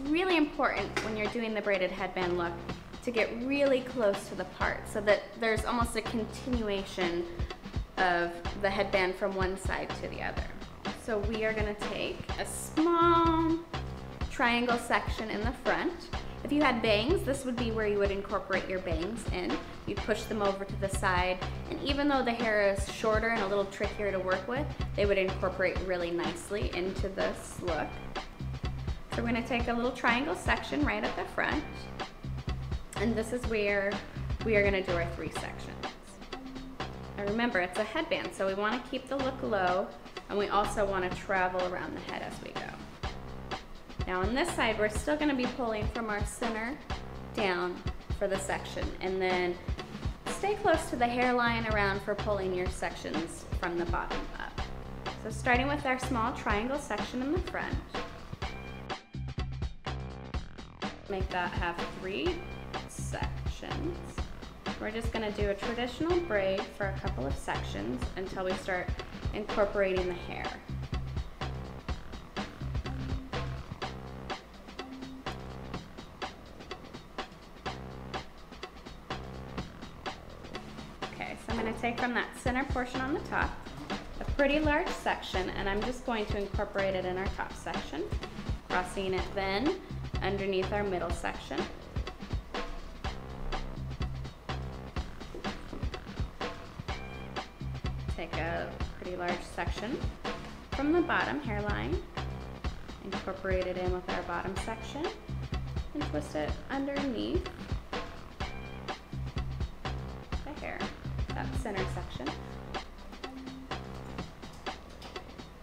really important when you're doing the braided headband look to get really close to the part so that there's almost a continuation of the headband from one side to the other. So we are gonna take a small triangle section in the front. If you had bangs, this would be where you would incorporate your bangs in. You'd push them over to the side, and even though the hair is shorter and a little trickier to work with, they would incorporate really nicely into this look. So we're gonna take a little triangle section right at the front, and this is where we are gonna do our 3 sections. And remember, it's a headband, so we wanna keep the look low, and we also wanna travel around the head as we go. Now on this side, we're still gonna be pulling from our center down for the section, and then stay close to the hairline around for pulling your sections from the bottom up. So starting with our small triangle section in the front, make that have 3 sections. We're just gonna do a traditional braid for a couple of sections until we start incorporating the hair. I'm going to take from that center portion on the top a pretty large section, and I'm just going to incorporate it in our top section, crossing it then underneath our middle section. Take a pretty large section from the bottom hairline, incorporate it in with our bottom section, and twist it underneath the hair. That center section.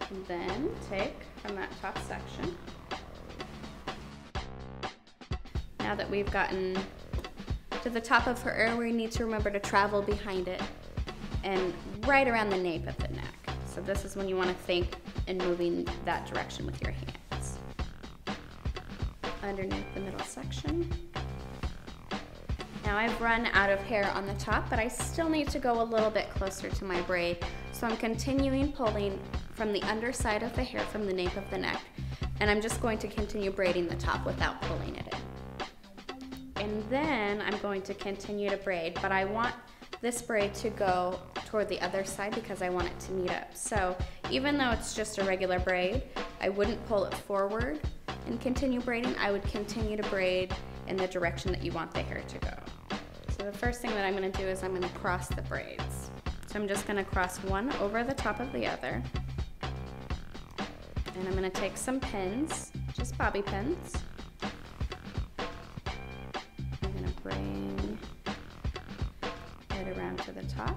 And then take from that top section. Now that we've gotten to the top of her ear, we need to remember to travel behind it and right around the nape of the neck. So this is when you want to think in moving that direction with your hands. Underneath the middle section. Now I've run out of hair on the top, but I still need to go a little bit closer to my braid. So I'm continuing pulling from the underside of the hair from the nape of the neck, and I'm just going to continue braiding the top without pulling it in. And then I'm going to continue to braid, but I want this braid to go toward the other side because I want it to meet up. So even though it's just a regular braid, I wouldn't pull it forward and continue braiding. I would continue to braid in the direction that you want the hair to go. So the first thing that I'm going to do is I'm going to cross the braids. So I'm just going to cross one over the top of the other. And I'm going to take some pins, just bobby pins. I'm going to bring it around to the top.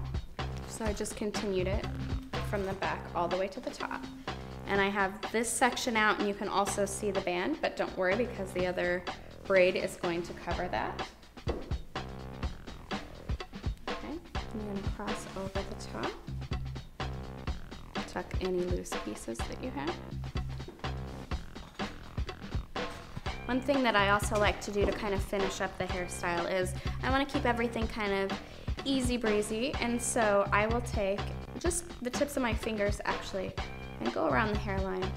So I just continued it from the back all the way to the top. And I have this section out, and you can also see the band, but don't worry because the other braid is going to cover that. Okay, I'm going to cross over the top. Tuck any loose pieces that you have. One thing that I also like to do to kind of finish up the hairstyle is I want to keep everything kind of easy breezy, and so I will take just the tips of my fingers actually and go around the hairline.